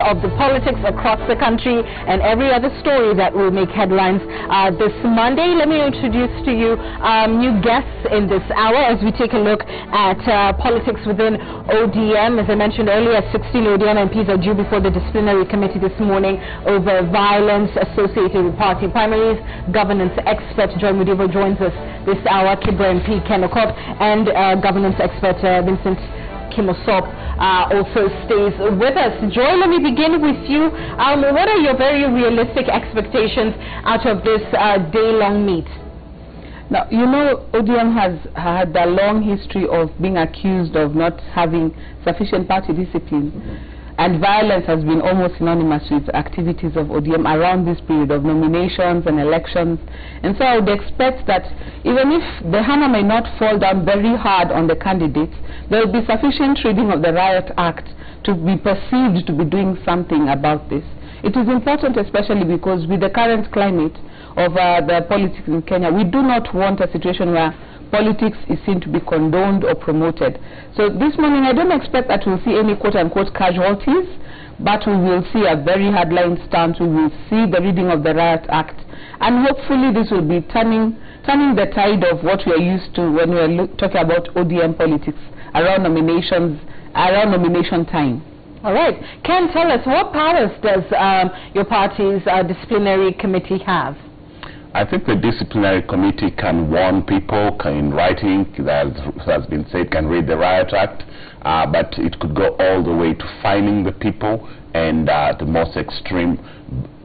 of the politics across the country and every other story that will make headlines this Monday. Let me introduce to you new guests in this hour as we take a look at politics within ODM. As I mentioned earlier, 16 ODM MPs are due before the disciplinary committee this morning over violence associated with party primaries. Governance expert Joy Mudivo joins us this hour. Kibra MP Ken Okop and governance expert Vincent Kimosop also stays with us. Joy, let me begin with you. What are your very realistic expectations out of this day-long meet? Now, you know, ODM has had a long history of being accused of not having sufficient party discipline. And violence has been almost synonymous with activities of ODM around this period of nominations and elections. And so I would expect that even if the hammer may not fall down very hard on the candidates, there will be sufficient reading of the Riot Act to be perceived to be doing something about this. It is important, especially because with the current climate of the politics in Kenya, we do not want a situation where politics is seen to be condoned or promoted. So this morning, I don't expect that we'll see any quote-unquote casualties, but we will see a very hardline stance. We will see the reading of the Riot Act, and hopefully this will be turning the tide of what we are used to when we are talking about ODM politics around nominations, around nomination time. All right. Ken, tell us, what powers does your party's disciplinary committee have? I think the disciplinary committee can warn people, in writing, as has been said, can read the Riot Act, but it could go all the way to fining the people and the most extreme,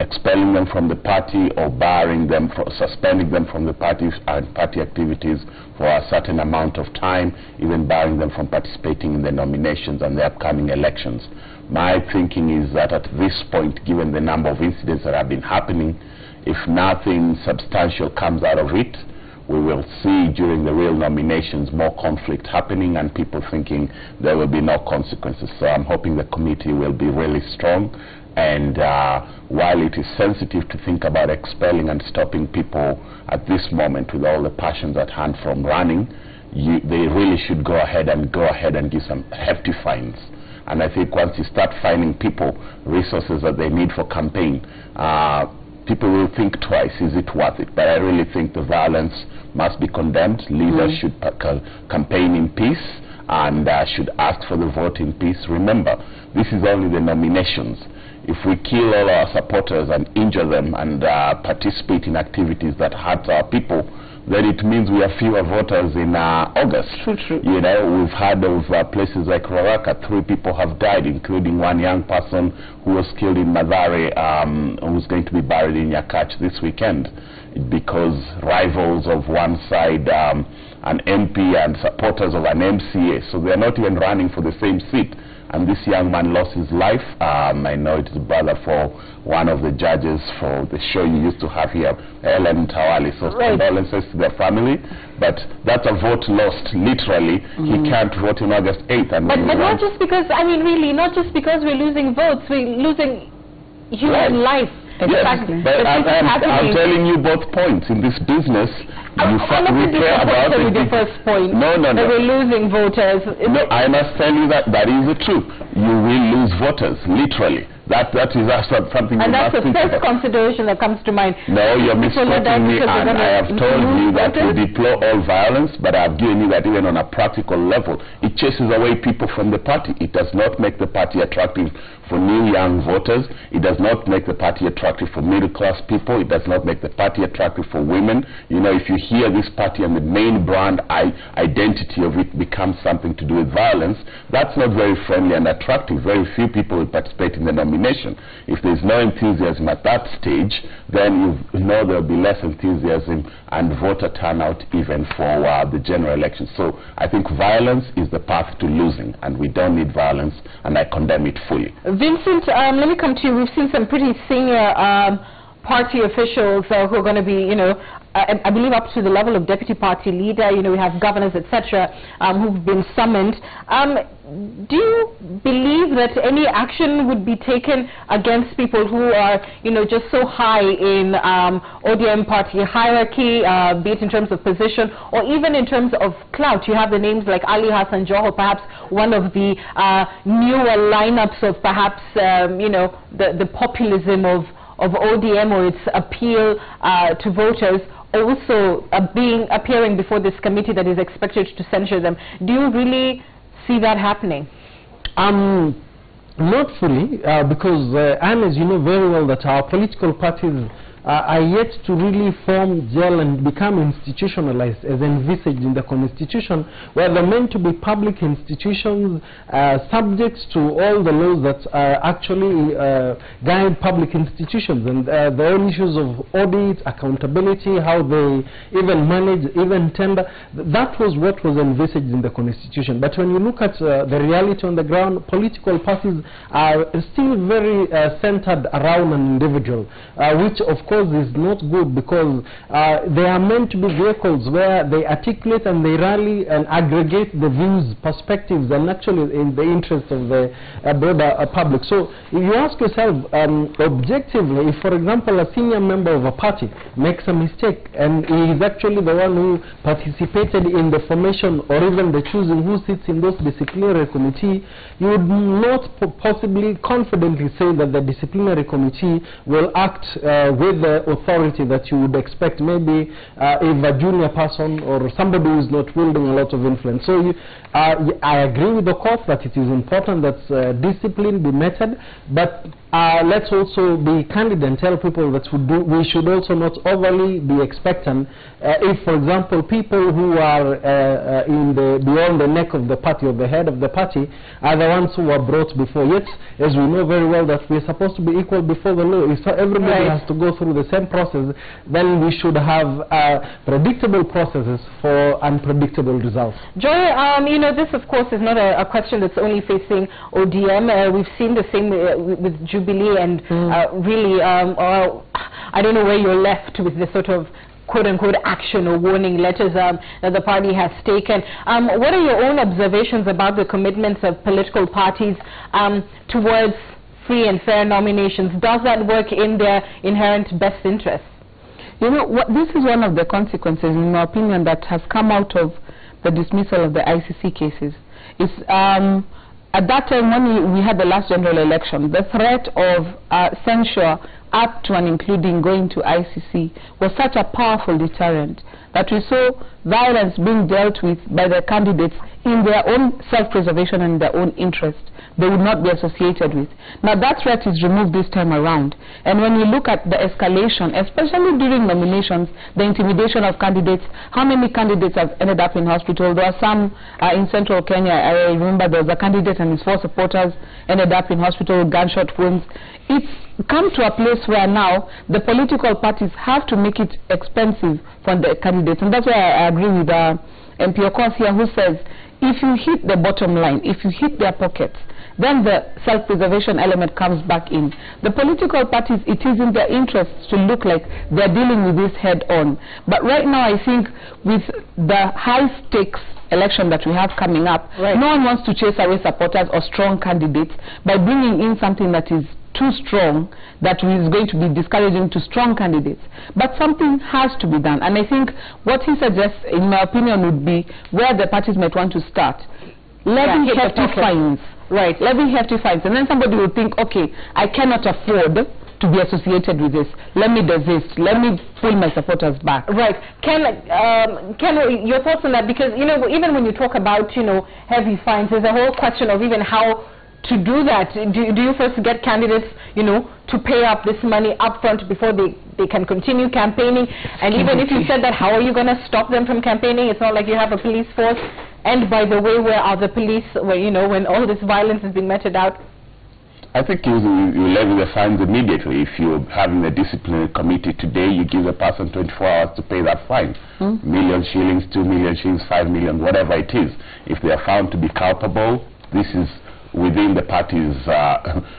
expelling them from the party or barring them, suspending them from the party and party activities for a certain amount of time, even barring them from participating in the nominations and the upcoming elections. My thinking is that at this point, given the number of incidents that have been happening, if nothing substantial comes out of it, we will see during the real nominations more conflict happening and people thinking there will be no consequences. So I'm hoping the committee will be really strong. And while it is sensitive to think about expelling and stopping people at this moment with all the passions at hand from running, they really should go ahead and give some hefty fines. And I think once you start fining people resources that they need for campaign, people will think twice, is it worth it? But I really think the violence must be condemned. Leaders should campaign in peace and should ask for the vote in peace. Remember, this is only the nominations. If we kill all our supporters and injure them and participate in activities that hurt our people, then it means we have fewer voters in August. True. You know, we've heard of places like Roraka, 3 people have died, including one young person who was killed in Mathare, who's going to be buried in Yakach this weekend, because rivals of one side, an MP and supporters of an MCA, so they're not even running for the same seat. And this young man lost his life. I know it's the brother for one of the judges for the show you used to have here, Ellen Tawali. So condolences to their family. But that's a vote lost, literally. He can't vote on August 8th. And but not just because, I mean, really, not just because we're losing votes, we're losing human life. Yes, but I'm telling you both points. In this business, we care about the first point. No. We're losing voters. No, I must tell you that is the truth. You will lose voters, literally. That is something you must think about. And that's the first consideration that comes to mind. No, you're misquoting me, and I have told you that we deplore all violence, but I have given you that even on a practical level, it chases away people from the party. It does not make the party attractive for new young voters. It does not make the party attractive for middle-class people. It does not make the party attractive for women. You know, if you hear this party and the main brand identity of it becomes something to do with violence, that's not very friendly and attractive. Very few people will participate in the nomination. If there's no enthusiasm at that stage, then you know there will be less enthusiasm and voter turnout even for the general election. So I think violence is the path to losing, and we don't need violence, and I condemn it fully. Vincent, let me come to you. We've seen some pretty senior party officials who are going to be, I believe up to the level of deputy party leader. You know, we have governors, etc., who've been summoned. Do you believe that any action would be taken against people who are, you know, just so high in ODM party hierarchy, be it in terms of position or even in terms of clout? You have the names like Ali Hassan Joho, perhaps one of the newer lineups of perhaps, you know, the populism of ODM or its appeal to voters, also appearing before this committee that is expected to censure them. Do you really see that happening? Not fully, because and as you know very well that our political parties are yet to really form, gel and become institutionalized as envisaged in the Constitution, where they're meant to be public institutions subject to all the laws that actually guide public institutions, and the own issues of audit, accountability, how they even manage, even tender. That was what was envisaged in the Constitution. But when you look at the reality on the ground, political parties are still very centered around an individual, which of course is not good, because they are meant to be vehicles where they articulate and they rally and aggregate the views, perspectives, and actually in the interest of the broader public. So if you ask yourself objectively, if for example a senior member of a party makes a mistake and he is actually the one who participated in the formation or even the choosing who sits in those disciplinary committee, you would not possibly confidently say that the disciplinary committee will act with the authority that you would expect maybe if a junior person or somebody who is not wielding a lot of influence. So I agree with the court that it is important that discipline be meted, but let's also be candid and tell people that we should also not overly be expectant if, for example, people who are beyond the neck of the party or the head of the party are the ones who are brought before. Yet, as we know very well that we're supposed to be equal before the law. If everybody has to go through the same process, then we should have predictable processes for unpredictable results. Joy, you know, this of course is not a question that's only facing ODM. We've seen the same with Jubilee, and really, I don't know where you're left with this sort of quote-unquote action or warning letters that the party has taken. What are your own observations about the commitments of political parties towards free and fair nominations? Does that work in their inherent best interests? You know, this is one of the consequences, in my opinion, that has come out of the dismissal of the ICC cases. It's, at that time when we had the last general election, the threat of censure up to and including going to ICC was such a powerful deterrent that we saw violence being dealt with by the candidates in their own self-preservation and their own interest. They would not be associated with. Now that threat is removed this time around, and when you look at the escalation, especially during nominations, the intimidation of candidates, how many candidates have ended up in hospital? There are some in central Kenya. I remember there was a candidate and his 4 supporters ended up in hospital with gunshot wounds. It's come to a place where now the political parties have to make it expensive for the candidates, and that's why I agree with MP Okos here, who says if you hit the bottom line, if you hit their pockets, then the self-preservation element comes back in. The political parties, it is in their interests to look like they're dealing with this head-on. But right now, I think with the high-stakes election that we have coming up, no one wants to chase away supporters or strong candidates by bringing in something that is too strong, that is going to be discouraging to strong candidates. But something has to be done. And I think what he suggests, in my opinion, would be where the parties might want to start. Levy hefty fines. Levy hefty fines. And then somebody will think, okay, I cannot afford to be associated with this. Let me desist. Let me pull my supporters back. Ken, your thoughts on that? Because, you know, even when you talk about, you know, heavy fines, there's a whole question of even how to do that. Do you first get candidates, you know, to pay up this money upfront before they can continue campaigning? And even if you said that, how are you going to stop them from campaigning? It's not like you have a police force. And by the way, where are the police, where, you know, when all this violence is being meted out? I think you levy the fines immediately. If you're having a disciplinary committee today, you give the person 24 hours to pay that fine. Million shillings, 2 million shillings, 5 million, whatever it is. If they are found to be culpable, this is within the party's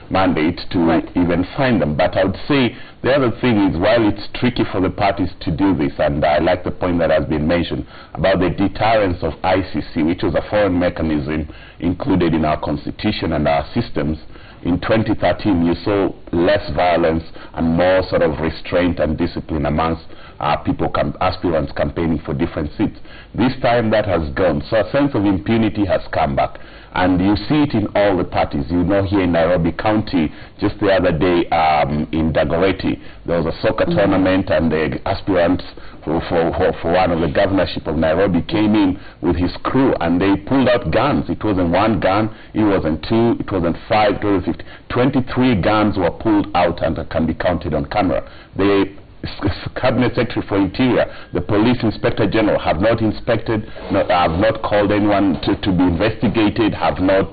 mandate to even find them. But I would say the other thing is, while it's tricky for the parties to do this, and I like the point that has been mentioned about the deterrence of ICC, which was a foreign mechanism included in our constitution and our systems. In 2013, you saw less violence and more sort of restraint and discipline amongst aspirants campaigning for different seats. This time that has gone. So a sense of impunity has come back. And you see it in all the parties. You know, here in Nairobi County, just the other day in Dagoretti, there was a soccer tournament, and the aspirants for one of the governorship of Nairobi came in with his crew, and they pulled out guns. It wasn't one gun, it wasn't two, it wasn't five, it wasn't 50. 23 guns were pulled out and can be counted on camera. The Cabinet Secretary for Interior, the Police Inspector General have not inspected, have not called anyone to be investigated, have not,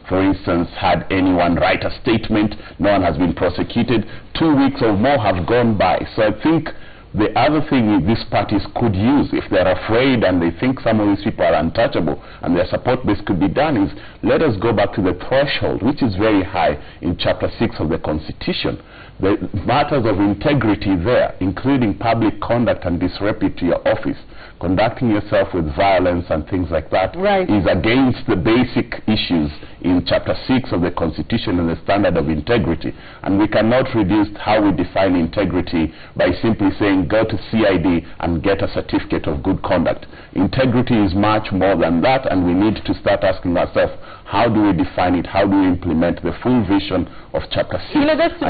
for instance, had anyone write a statement. No one has been prosecuted. 2 weeks or more have gone by. So I think the other thing these parties could use, if they're afraid and they think some of these people are untouchable and their support base could be done, is let us go back to the threshold, which is very high in Chapter 6 of the Constitution. The matters of integrity there, including public conduct and disrepute to your office, conducting yourself with violence and things like that, is against the basic issues in Chapter 6 of the Constitution and the standard of integrity. And we cannot reduce how we define integrity by simply saying go to CID and get a certificate of good conduct. Integrity is much more than that, and we need to start asking ourselves, how do we define it? How do we implement the full vision of Chapter 6? You know, that's a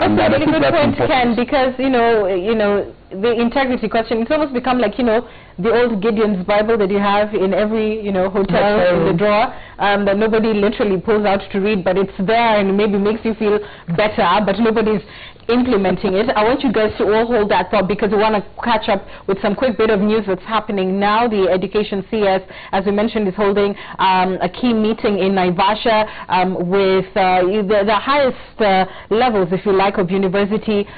really good point, Ken, because, you know, the integrity question, it's almost become like, you know, the old Gideon's Bible that you have in every, you know, hotel in the drawer, that nobody literally pulls out to read, but it's there and maybe makes you feel better, but nobody's implementing it. I want you guys to all hold that thought, because we want to catch up with some quick bit of news that's happening now. The Education CS, as we mentioned, is holding a key meeting in Naivasha with the highest levels, if you like, of university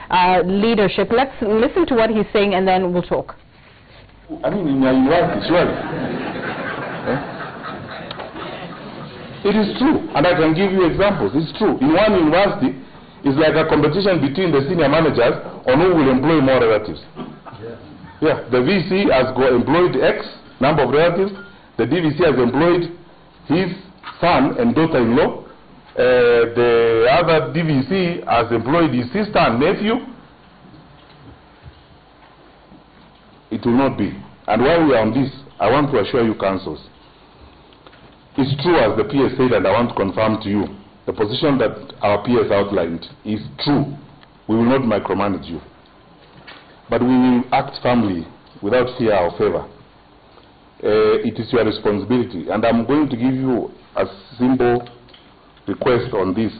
leadership. Let's listen to what he's saying, and then we'll talk. I mean, in your university, surely. It is true, and I can give you examples. It's true. In one university, it's like a competition between the senior managers on who will employ more relatives. Yeah, the VC has employed X number of relatives. The DVC has employed his son and daughter-in-law. The other DVC has employed his sister and nephew. It will not be. And while we are on this, I want to assure you, councils, it's true, as the PS said, and I want to confirm to you, the position that our PS outlined is true. We will not micromanage you. But we will act firmly, without fear or favor. It is your responsibility. And I'm going to give you a simple request on this.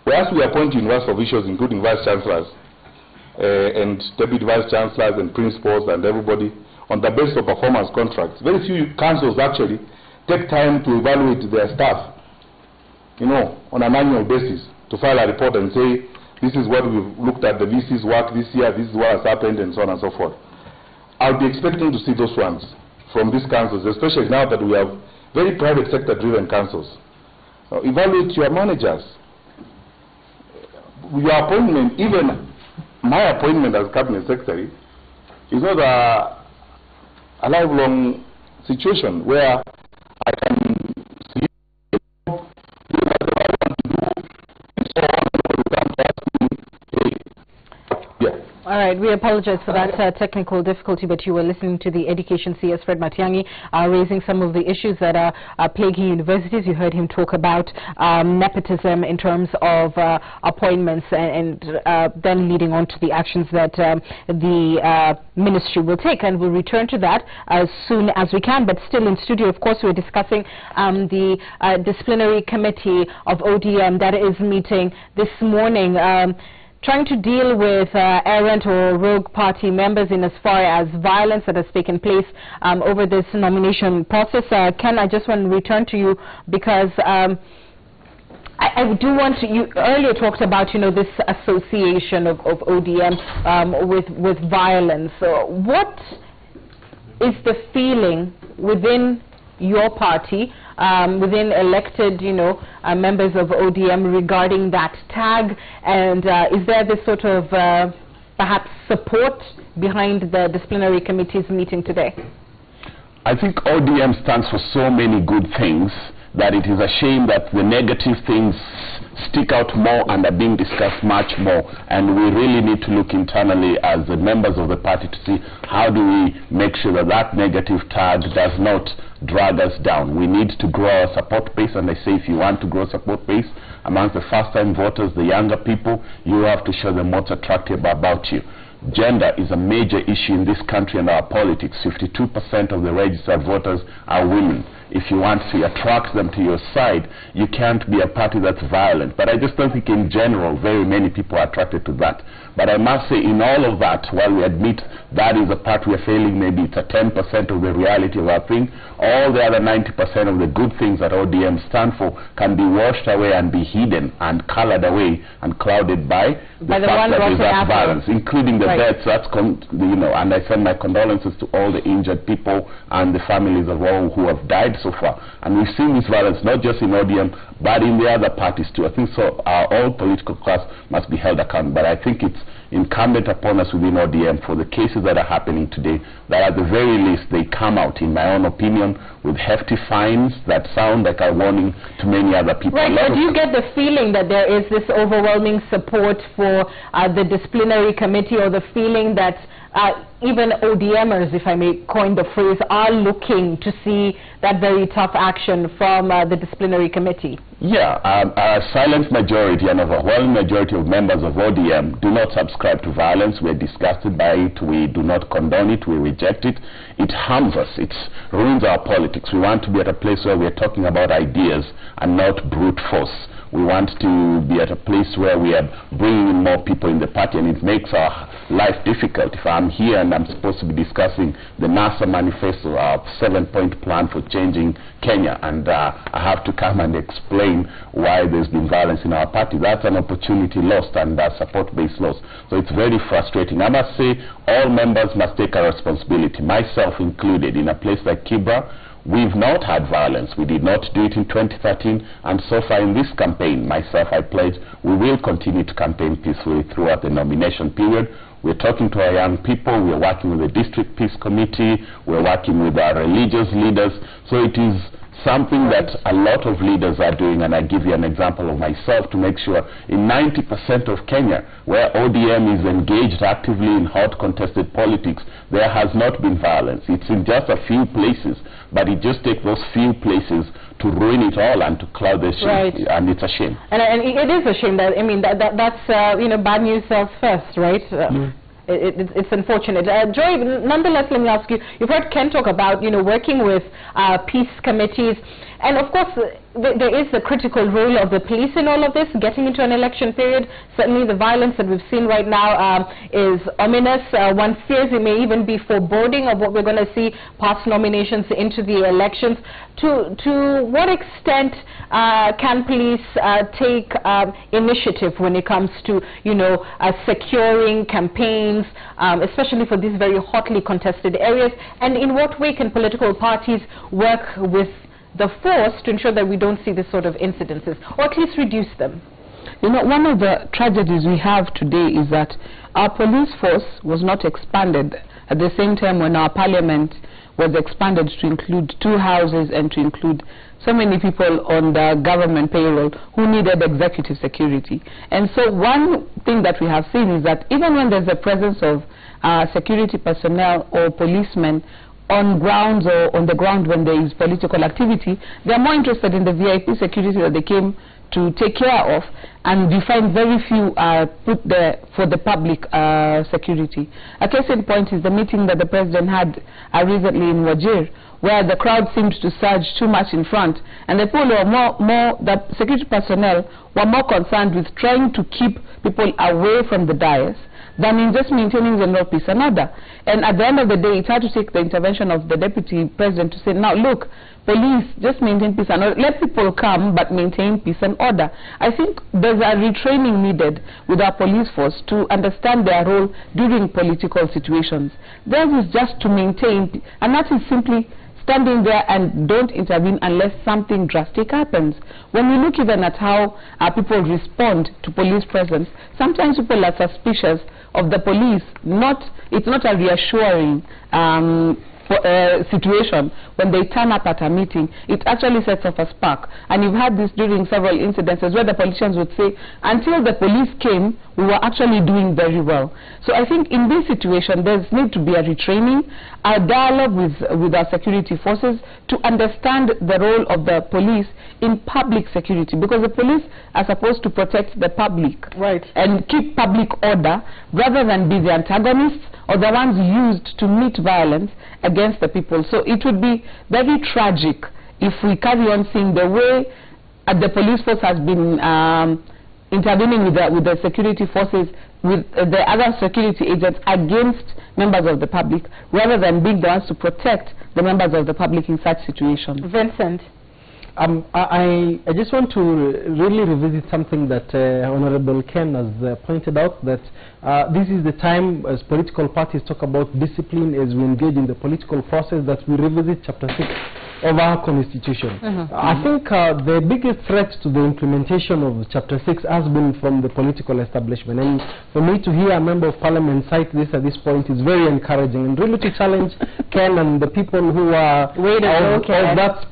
Whereas we appoint university officials, including vice-chancellors, and deputy vice-chancellors and principals and everybody, on the basis of performance contracts, very few councils actually take time to evaluate their staff, you know, on an annual basis, to file a report and say, this is what we've looked at the VC's work this year, this is what has happened, and so on and so forth. I'll be expecting to see those ones from these councils, especially now that we have very private sector-driven councils. Evaluate your managers. Your appointment, even my appointment as cabinet secretary, is not a lifelong situation where I can sleep, do whatever I want to do, and so on, and you come to ask me, hey, yeah. All right, we apologize for that technical difficulty, but you were listening to the Education CS, Fred Matiang'i, raising some of the issues that are plaguing universities. You heard him talk about nepotism in terms of appointments, and then leading on to the actions that the ministry will take, and we'll return to that as soon as we can. But still in studio, of course, we're discussing the disciplinary committee of ODM that is meeting this morning, trying to deal with errant or rogue party members in as far as violence that has taken place over this nomination process. Ken, I just want to return to you, because I do want to, you earlier talked about, you know, this association of ODM with violence. What is the feeling within your party within elected, members of ODM regarding that tag? And is there this sort of perhaps support behind the disciplinary committee's meeting today? I think ODM stands for so many good things that it is a shame that the negative things stick out more and are being discussed much more, and we really need to look internally as the members of the party to see how do we make sure that that negative tag does not drag us down. We need to grow our support base, and I say if you want to grow support base amongst the first-time voters, the younger people, you have to show them what's attractive about you. Gender is a major issue in this country and our politics. 52% of the registered voters are women. If you want to attract them to your side, you can't be a party that's violent. But I just don't think in general very many people are attracted to that. But I must say in all of that, while we admit that is a part we are failing, maybe it's a 10% of the reality of our thing, all the other 90% of the good things that ODM stand for can be washed away and be hidden and colored away and clouded by the fact that there's that violence, including the deaths. That's and I send my condolences to all the injured people and the families of all who have died so far. And we've seen this violence not just in ODM but in the other parties too. I think so all political class must be held accountable. But I think it's incumbent upon us within ODM for the cases that are happening today that at the very least they come out, in my own opinion, with hefty fines that sound like a warning to many other people. Right, but do you get the feeling that there is this overwhelming support for the disciplinary committee, or the feeling that even ODMers, if I may coin the phrase, are looking to see that very tough action from the disciplinary committee? Yeah, a silent majority, an overwhelming majority of members of ODM do not subscribe to violence. We're disgusted by it. We do not condone it. We reject it. It harms us. It ruins our politics. We want to be at a place where we're talking about ideas and not brute force. We want to be at a place where we are bringing in more people in the party, and it makes our life difficult. If I'm here and I'm supposed to be discussing the NASA manifesto, our 7-point plan for changing Kenya, and I have to come and explain why there's been violence in our party, that's an opportunity lost and support base lost. So it's very frustrating. I must say all members must take a responsibility, myself included. In a place like Kibra, we've not had violence. We did not do it in 2013, and so far in this campaign, myself, I pledge we will continue to campaign peacefully throughout the nomination period. We're talking to our young people. We're working with the District Peace Committee. We're working with our religious leaders. So it is something that a lot of leaders are doing, and I give you an example of myself to make sure in 90% of Kenya, where ODM is engaged actively in hot contested politics, there has not been violence. It's in just a few places, but it just takes those few places to ruin it all and to cloud the shame, right. And it's a shame. And it is a shame that, I mean, that's bad news sells first, right? It's unfortunate. Joy, nonetheless, let me ask you, you've heard Ken talk about, working with peace committees, and of course, there is the critical role of the police in all of this, getting into an election period. Certainly the violence that we've seen right now is ominous. One fears it may even be foreboding of what we're going to see past nominations into the elections. To what extent can police take initiative when it comes to, securing campaigns, especially for these very hotly contested areas? And in what way can political parties work with the force to ensure that we don't see this sort of incidences, or at least reduce them? One of the tragedies we have today is that our police force was not expanded at the same time when our parliament was expanded to include 2 houses and to include so many people on the government payroll who needed executive security. And so one thing that we have seen is that even when there's a presence of security personnel or policemen on grounds or on the ground when there is political activity, they are more interested in the VIP security that they came to take care of, and you find very few put there for the public security. A case in point is the meeting that the president had recently in Wajir, where the crowd seemed to surge too much in front, and the people were the security personnel were more concerned with trying to keep people away from the dais than in just maintaining general peace and order. And at the end of the day, it had to take the intervention of the deputy president to say, now look, police, just maintain peace and order. Let people come, but maintain peace and order. I think there's a retraining needed with our police force to understand their role during political situations. Theirs is just to maintain, and that is simply standing there and don't intervene unless something drastic happens. When we look even at how people respond to police presence, sometimes people are suspicious of the police. It's not a reassuring situation when they turn up at a meeting. It actually sets off a spark. And you've had this during several incidences where the politicians would say, until the police came, we were actually doing very well. So I think in this situation, there's need to be a retraining, a dialogue with our security forces to understand the role of the police in public security, because the police are supposed to protect the public, right, and keep public order rather than be the antagonists or the ones used to meet violence against the people. So it would be very tragic if we carry on seeing the way the police force has been intervening with the security forces, with the other security agents against members of the public, rather than being the ones to protect the members of the public in such situations. Vincent? I just want to really revisit something that Honorable Ken has pointed out, that this is the time as political parties talk about discipline as we engage in the political process, that we revisit Chapter 6 of our Constitution. I think the biggest threat to the implementation of Chapter 6 has been from the political establishment. And for me to hear a Member of Parliament cite this at this point is very encouraging, and really to challenge Ken and the people who are of that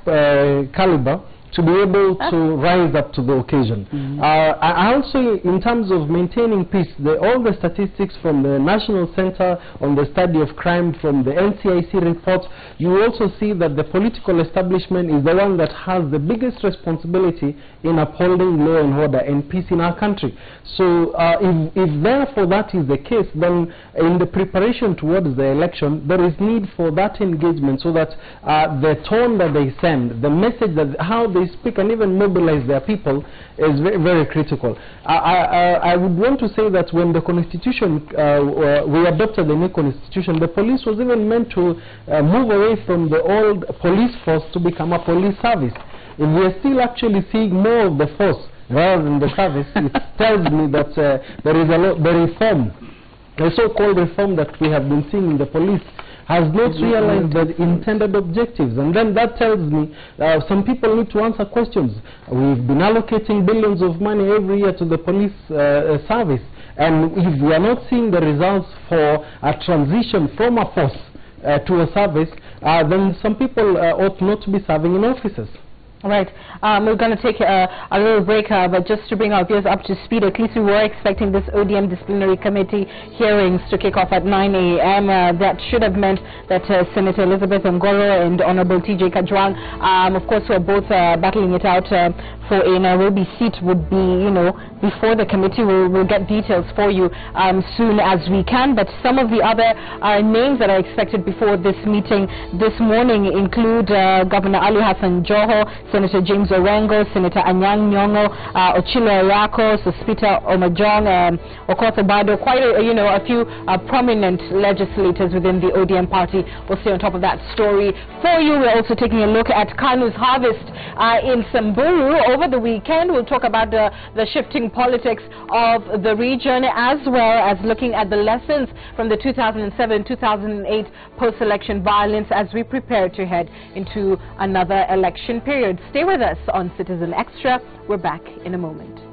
caliber to be able to rise up to the occasion. I also, in terms of maintaining peace, all the statistics from the National Center on the Study of Crime, from the NCIC report, you also see that the political establishment is the one that has the biggest responsibility in upholding law and order and peace in our country. So if therefore that is the case, then in the preparation towards the election, there is need for that engagement, so that the tone that they send, the message, that how they speak and even mobilize their people is very, very critical. I would want to say that when the Constitution, we adopted the new Constitution, the police was even meant to move away from the old police force to become a police service. If we are still actually seeing more of the force rather than the service, it tells me that there is the reform, the so-called reform that we have been seeing in the police, has not realized the intended objectives. And then that tells me some people need to answer questions. We've been allocating billions of money every year to the police service, and if we are not seeing the results for a transition from a force to a service, then some people ought not to be serving in offices. Right. We're going to take a little break, but just to bring our viewers up to speed, at least we were expecting this ODM Disciplinary Committee hearings to kick off at 9 a.m. That should have meant that Senator Elizabeth Ongoro and Honorable TJ Kajwang, of course, who are both battling it out for a Nairobi seat, would be, before the committee. We'll get details for you soon as we can. But some of the other names that are expected before this meeting this morning include Governor Ali Hassan Joho, Senator James Orengo, Senator Anyang' Nyong'o, Ochilo Ayako, Sospita Omajong, Okoth Obado, quite a few prominent legislators within the ODM party. We'll stay on top of that story for you. We're also taking a look at Kanu's harvest in Samburu over the weekend. We'll talk about the shifting politics of the region, as well as looking at the lessons from the 2007-2008 post-election violence as we prepare to head into another election period. Stay with us on Citizen Extra. We're back in a moment.